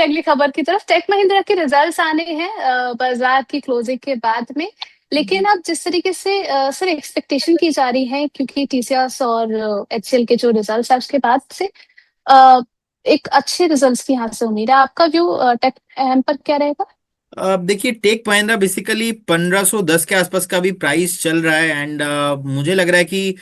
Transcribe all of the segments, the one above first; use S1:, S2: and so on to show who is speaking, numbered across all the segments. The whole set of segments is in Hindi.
S1: अगली खबर की तरफ। टेक महिंद्रा के रिजल्ट्स आने हैं बाजार की क्लोजिंग के बाद में। लेकिन अब जिस तरीके से सर एक्सपेक्टेशन की जा रही है, क्योंकि टीसीएस और एचसीएल के जो रिजल्ट्स है उसके बाद से अ, एक अच्छे रिजल्ट्स की यहाँ से उम्मीद है। आपका व्यू टेक एम पर क्या रहेगा?
S2: अब देखिए, टेक महिंद्रा बेसिकली 1510 के आसपास का भी प्राइस चल रहा है। एंड मुझे लग रहा है कि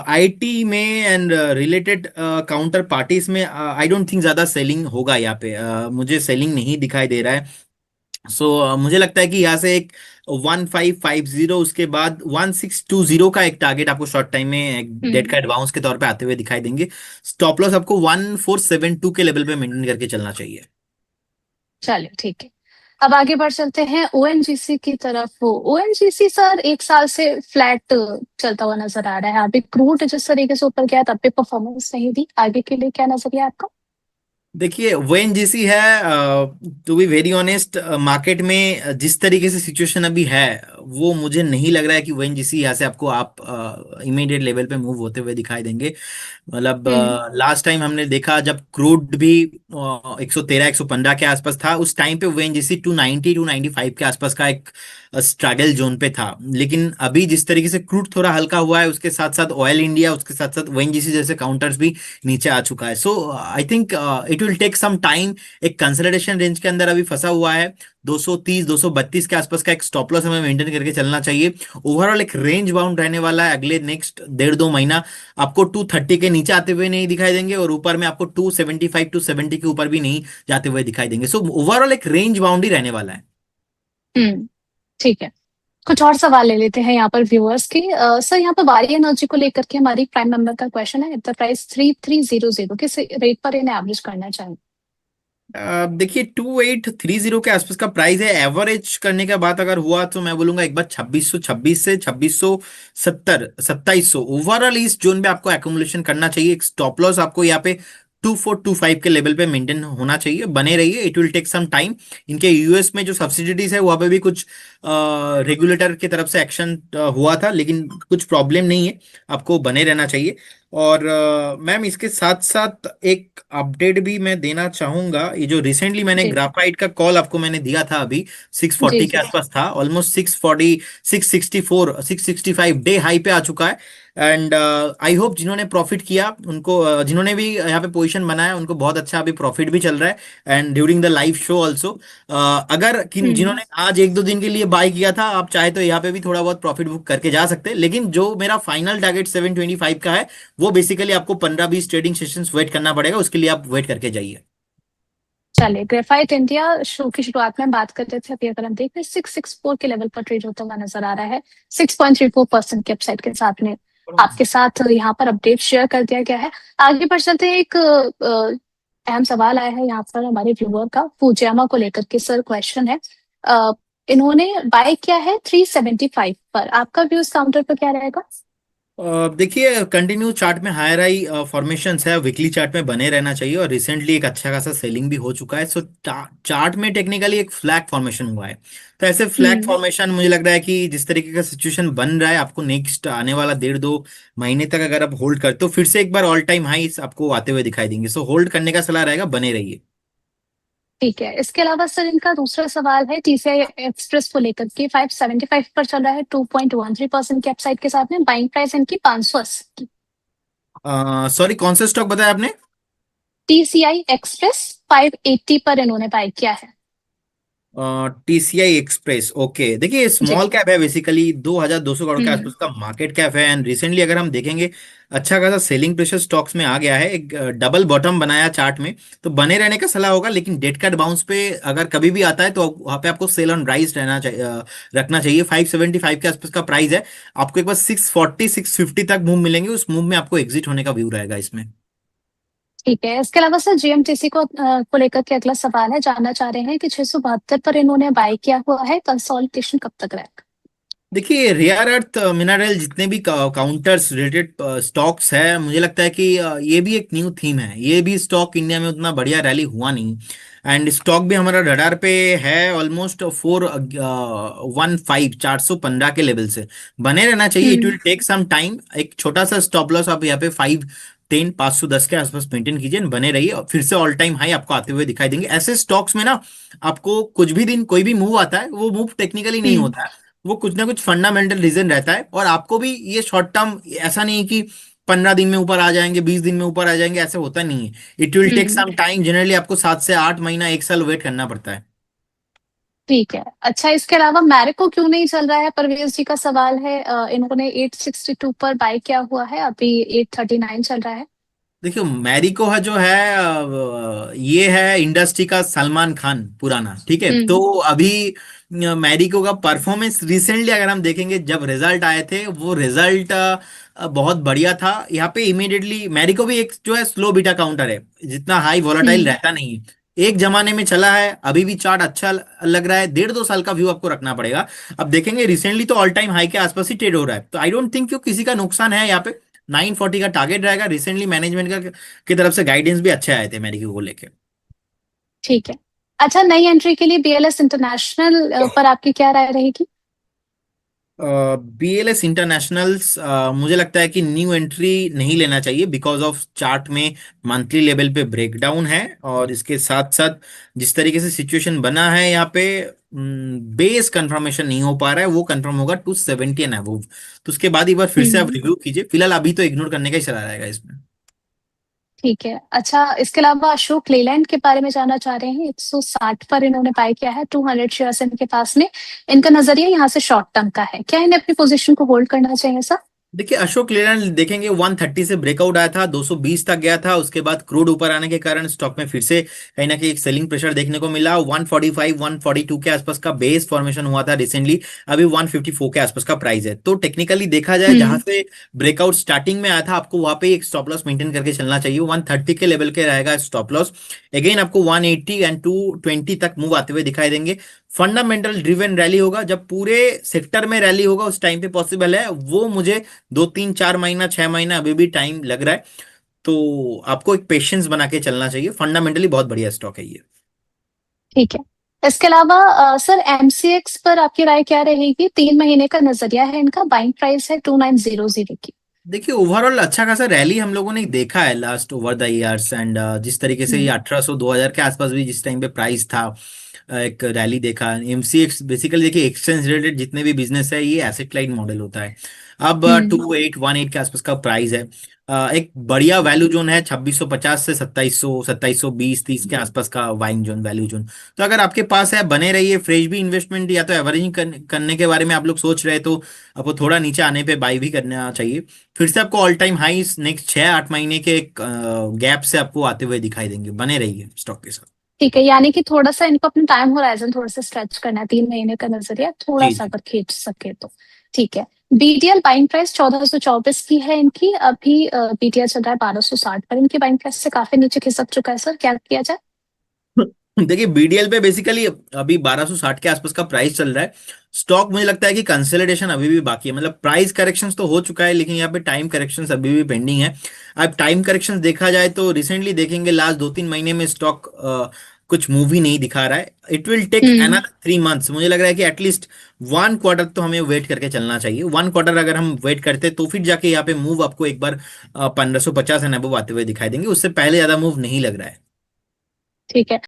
S2: आईटी में एंड रिलेटेड काउंटर पार्टीज में आई डोंट थिंक ज्यादा सेलिंग होगा यहाँ पे। मुझे सेलिंग नहीं दिखाई दे रहा है। सो मुझे लगता है कि यहाँ से एक 1550, उसके बाद 1620 का एक टारगेट आपको शॉर्ट टाइम में एक डेट
S1: हम्म।
S2: का एडवांस के तौर पे आते हुए दिखाई देंगे। स्टॉप लॉस आपको 1472 के लेवल पे मेंटेन करके चलना चाहिए।
S1: चलिए ठीक है। अब आगे बढ़ चलते हैं ओएनजीसी की तरफ। ओएनजीसी सर एक साल से फ्लैट चलता हुआ नजर आ रहा है। अभी क्रूड जिस तरीके से ऊपर गया तब भी परफॉर्मेंस नहीं दी। आगे के लिए क्या नजरिया है आपका?
S2: देखिए, ओएनजीसी है, to be very honest, market में जिस तरीके से सिचुएशन अभी है, वो मुझे नहीं लग रहा है कि ओएनजीसी यहाँ से आपको आप इमीडिएट लेवल पे मूव होते हुए दिखाई देंगे। मतलब
S1: हम्म।
S2: लास्ट टाइम हमने देखा जब क्रूड भी 113 115 के आसपास था, उस टाइम पे ओएनजीसी 290 295 के आसपास का एक स्ट्रगल जोन पे था। लेकिन अभी जिस तरीके से क्रूड थोड़ा हल्का हुआ है, उसके साथ साथ ऑयल इंडिया, उसके साथ साथ ओएनजीसी जैसे काउंटर्स भी नीचे आ चुका है। So I think it will take some time. एक कंसोलिडेशन रेंज के अंदर अभी फंसा हुआ है। 230 232 के आसपास का एक स्टॉप लॉस हमें मेंटेन करके चलना चाहिए। ओवरऑल एक रेंज बाउंड रहने वाला है अगले नेक्स्ट 1.5 2 महीना। आपको 230 के नीचे आते हुए नहीं दिखाई देंगे, और ऊपर में आपको 275 270 के ऊपर भी नहीं जाते हुए दिखाई देंगे। सो ओवरऑल एक रेंज बाउंड ही रहने वाला है।
S1: हम्म। ठीक है। कुछ और सवाल ले लेते हैं यहाँ पर व्यूअर्स की। सर यहाँ पर बारी एनर्जी को लेकर के हमारी प्राइम मेंबर का क्वेश्चन है। द प्राइस 3300 किस रेट पर इन्हें एवरेज करना चाहिए?
S2: देखिए, 2830 के आसपास का प्राइस है। एवरेज करने का बात अगर हुआ तो मैं बोलूंगा एक बार 2626 से 2670 2700 ओवरऑल इस जोन पे आपको एक्यूमुलेशन करना चाहिए। एक स्टॉप लॉस आपको यहाँ पे 2425 के लेवल पे मेंटेन होना चाहिए। बने रहिए, it will take some time. इनके यूएस में जो सब्सिडीज है वहाँ पे भी कुछ रेगुलेटर की तरफ से एक्शन हुआ था, लेकिन कुछ प्रॉब्लम नहीं है। आपको बने रहना चाहिए। और मैम, इसके साथ साथ एक अपडेट भी मैं देना चाहूंगा। ये जो रिसेंटली मैंने
S1: जी
S2: ग्राफाइट का कॉल आपको मैंने दिया था, अभी
S1: जी
S2: 640 के
S1: जी।
S2: आसपास था, ऑलमोस्ट 640 664 665 डे हाई पे आ चुका है। एंड आई होप जिन्होंने प्रॉफिट किया उनको, जिन्होंने भी यहाँ पे पोजीशन बनाया उनको बहुत अच्छा अभी प्रॉफिट भी चल रहा है। And during the live show also, अगर
S1: हम्म।
S2: जिन्होंने आज 1 2 दिन के लिए बाय किया था, आप चाहे तो यहाँ पे भी थोड़ा बहुत प्रॉफिट बुक करके जा सकते हैं। लेकिन जो मेरा फाइनल टारगेट 725 का है, वो बेसिकली आपको 15 20 ट्रेडिंग सेशंस वेट करना पड़ेगा। उसके लिए आप वेट करके जाइए।
S1: चलिए, ग्रेफाइट इंडिया शो की शुरुआत में बात करते थे। अभी अगर हम देख रहे हैं 664 के लेवल पर ट्रेड होता हुआ नजर आ रहा है। 6.34% के अपसाइड के साथ में आपके साथ यहाँ पर अपडेट शेयर कर दिया गया है। आगे बढ़ चलते हैं। एक अहम सवाल आया है यहाँ पर हमारे व्यूअर का फूजियामा को लेकर के। सर क्वेश्चन है, अ, इन्होंने बाय किया है 375 पर। आपका व्यू इस काउंटर पर क्या रहेगा?
S2: देखिए, कंटिन्यू चार्ट में हायर हाई फॉर्मेशंस है, वीकली चार्ट में बने रहना चाहिए। और रिसेंटली एक अच्छा खासा सेलिंग भी हो चुका है। सो चार्ट में टेक्निकली एक फ्लैग फॉर्मेशन हुआ है। तो ऐसे फ्लैग
S1: हम्म।
S2: फॉर्मेशन मुझे लग रहा है कि जिस तरीके का सिचुएशन बन रहा है, आपको नेक्स्ट आने वाला 1.5 2 महीने तक अगर आप होल्ड करते हो, फिर से एक बार ऑल टाइम हाई आपको आते हुए दिखाई देंगे। सो होल्ड करने का सलाह रहेगा, बने रहिए।
S1: ठीक है। इसके अलावा सर इनका दूसरा सवाल है टीसीआई एक्सप्रेस को लेकर के। 575 पर चल रहा है 2.13% के अपसाइड के साथ में। बाइंग प्राइस इनकी 580।
S2: सॉरी, कौन सा स्टॉक बताया आपने?
S1: टीसीआई एक्सप्रेस 580 पर इन्होंने बाई किया है।
S2: TCI express, okay. देखिए,
S1: जी।
S2: स्मॉल कैप है, बेसिकली 2200 करोड़ के
S1: हम्म।
S2: आसपास का मार्केट कैप है। एंड रिसेंटली अगर हम देखेंगे, अच्छा खासा सेलिंग प्रेशर स्टॉक्स में आ गया है। एक डबल बॉटम बनाया चार्ट में, तो बने रहने का सलाह होगा। लेकिन डेड कैट बाउंस पे अगर कभी भी आता है तो वहां पे आपको सेल ऑन राइज रहना चाहिए, रखना चाहिए। 575 के आसपास का प्राइस है। आपको एक बार 640 650 तक मूव मिलेंगे, उस मूव में आपको एग्जिट होने का व्यू रहेगा इसमें।
S1: ठीक है। इसके अलावा सर जीएमटीसी को लेकर के अगला सवाल है। जानना चाह रहे हैं कि 672 पर इन्होंने बाई किया हुआ है। कंसोलिडेशन कब तक रहेगा?
S2: देखिए, रेयर अर्थ मिनरल जितने भी काउंटर्स रिलेटेड स्टॉक्स है, मुझे लगता है कि ये भी एक न्यू थीम है। ये भी स्टॉक इंडिया में उतना बढ़िया रैली हुआ नहीं। एंड स्टॉक भी हमारा रडार पे है, ऑलमोस्ट 415 के लेवल से बने रहना चाहिए। It
S1: hmm.
S2: Will take some time. एक छोटा सा स्टॉप लॉस आप यहाँ पे 510 के आसपास मेंटेन कीजिए, बने रहिए, और फिर से ऑल टाइम हाई आपको आते हुए दिखाई देंगे। ऐसे स्टॉक्स में ना आपको कुछ भी दिन कोई भी मूव आता है, वो मूव टेक्निकली नहीं
S1: हम्म
S2: होता है, वो कुछ ना कुछ फंडामेंटल रीजन रहता है। और आपको भी ये शॉर्ट टर्म, ऐसा नहीं कि 15 दिन में ऊपर आ जाएंगे, 20 दिन में ऊपर आ जाएंगे, ऐसा होता नहीं है। It will take
S1: hmm.
S2: Some time, generally आपको 7 से 8 महीना, 1 साल वेट करना पड़ता है।
S1: ठीक है। अच्छा, इसके अलावा मैरिको क्यों नहीं चल रहा है, परवेज जी का सवाल है। इन्होंने 862 पर बाय किया हुआ है, अभी 839 चल रहा है।
S2: देखियो, मैरिको है जो है, ये है इंडस्ट्री का सलमान खान पुराना, ठीक है। तो
S1: हम्म
S2: अभी मैरिको का परफॉर्मेंस रिसेंटली अगर हम देखेंगे, जब रिजल्ट आए थे, वो रिजल्ट बहुत बढ़िया था। यहाँ पे इमीडिएटली मैरिको भी एक जो है स्लो बीटा काउंटर है, जितना हाई वोलाटाइल
S1: हम्म।
S2: रहता नहीं है। एक जमाने में चला है, अभी भी चार्ट अच्छा लग रहा है। 1.5-2 साल का व्यू आपको रखना पड़ेगा। अब देखेंगे रिसेंटली तो ऑल टाइम हाई के आसपास ही ट्रेड हो रहा है, तो आई डोंट थिंक कि किसी का नुकसान है यहाँ पे। 940 का टारगेट रहेगा। रिसेंटली मैनेजमेंट का की तरफ से गाइडेंस भी अच्छे आए थे मेडिको को लेके।
S1: ठीक है। अच्छा, नई एंट्री के लिए बीएलएस इंटरनेशनल पर आपकी क्या राय रहेगी?
S2: बीएलएस इंटरनेशनल्स, मुझे लगता है कि न्यू एंट्री नहीं लेना चाहिए, बिकॉज ऑफ चार्ट में मंथली लेवल पे ब्रेकडाउन है। और इसके साथ साथ जिस तरीके से सिचुएशन बना है यहाँ पे, बेस कंफर्मेशन नहीं हो पा रहा है। वो कंफर्म होगा 270 एंड अबव, तो उसके बाद एक बार फिर से आप
S1: हम्म।
S2: रिव्यू कीजिए। फिलहाल अभी तो इग्नोर करने का ही चला रहेगा इसमें।
S1: ठीक है। अच्छा, इसके अलावा अशोक लेलैंड के बारे में जानना चाह रहे हैं। 160 पर इन्होंने बाय किया है, 200 शेयर्स इनके पास में। इनका नजरिया यहाँ से शॉर्ट टर्म का है, क्या इन्हें अपनी पोजीशन को होल्ड करना चाहिए सर?
S2: देखिए, अशोक लेलैंड देखेंगे 130 से ब्रेकआउट आया था, 220 तक गया था। उसके बाद क्रूड ऊपर आने के कारण स्टॉक में फिर से कहीं ना कहीं एक सेलिंग प्रेशर देखने को मिला। 145 142 के आसपास का बेस फॉर्मेशन हुआ था रिसेंटली। अभी 154 के आसपास का प्राइस है। तो टेक्निकली देखा जाए, जहां
S1: हम्म।
S2: से ब्रेकआउट स्टार्टिंग में आया था, आपको वहां पे एक स्टॉप लॉस मेंटेन करके चलना चाहिए। 130 के लेवल के रहेगा स्टॉप लॉस। अगेन आपको 180 एंड 220 तक मूव आते हुए दिखाई देंगे। फंडामेंटल ड्रिवन रैली होगा, जब पूरे सेक्टर में रैली होगा उस टाइम पे पॉसिबल है वो। मुझे 2 3 4 महीना 6 महीना अभी भी टाइम लग रहा है। तो आपको एक पेशेंस बना के चलना चाहिए। फंडामेंटली बहुत बढ़िया स्टॉक है ये।
S1: ठीक है। इसके अलावा सर, एमसीएक्स पर आपकी राय क्या रहेगी? 3 महीने का नजरिया है इनका, बाइंग प्राइस है 2900 की।
S2: देखिए, ओवरऑल अच्छा खासा रैली हम लोगों ने देखा है last over the years. And जिस तरीके से ये
S1: हम्म
S2: 1800 2000 के आसपास भी जिस टाइम पे प्राइस था, एक रैली देखा। एमसीएक्स बेसिकली देखिए, एक्सचेंज रिलेटेड जितने भी बिजनेस है, ये एसेट लाइट मॉडल होता है। अब
S1: हम्म
S2: 2818 के आसपास का प्राइस है। एक बढ़िया वैल्यू जोन है 2650 से 2700 2720 30 के आसपास का बाइंग जोन, वैल्यू जोन। तो अगर आपके पास है, बने रहिए। फ्रेश भी इन्वेस्टमेंट या तो एवरेजिंग करने के बारे में आप लोग सोच रहे हैं, तो आपको थोड़ा नीचे आने पे बाई भी करना चाहिए। फिर से आपको ऑल टाइम हाई नेक्स्ट 6 8 महीने के गैप से आपको आते हुए दिखाई देंगे। बने रहिए स्टॉक के साथ।
S1: ठीक है, यानी कि थोड़ा सा इनको अपना टाइम होराइजन थोड़ा सा स्ट्रेच करना है, 3 महीने का नजरिया थोड़ा
S2: जी
S1: सा
S2: जी।
S1: अगर खींच सके तो। ठीक है। बीटीएल बाइंग प्राइस 1424 की है इनकी, अभी बीटीएल चल रहा है 1260 पर। इनकी बाइंग प्राइस से काफी नीचे खिसक चुका है सर, क्या किया जाए?
S2: देखिए, बीडीएल पे बेसिकली अभी 1260 के आसपास का प्राइस चल रहा है। स्टॉक मुझे लगता है कि कंसोलिडेशन अभी भी बाकी है। मतलब प्राइस करेक्शंस तो हो चुका है, लेकिन यहाँ पे टाइम करेक्शंस अभी भी पेंडिंग है। अब टाइम करेक्शंस देखा जाए तो रिसेंटली देखेंगे, लास्ट 2 3 महीने में स्टॉक कुछ मूवी नहीं दिखा रहा है। It will take
S1: hmm.
S2: Another 3 months. मुझे लग रहा है कि एटलीस्ट 1 क्वार्टर तो हमें वेट करके चलना चाहिए। 1 क्वार्टर अगर हम वेट करते तो फिर जाके यहाँ पे मूव आपको एक बार 1550 एंड अबव आते हुए दिखाई देंगे। उससे पहले ज्यादा मूव नहीं लग रहा है।
S1: ठीक है।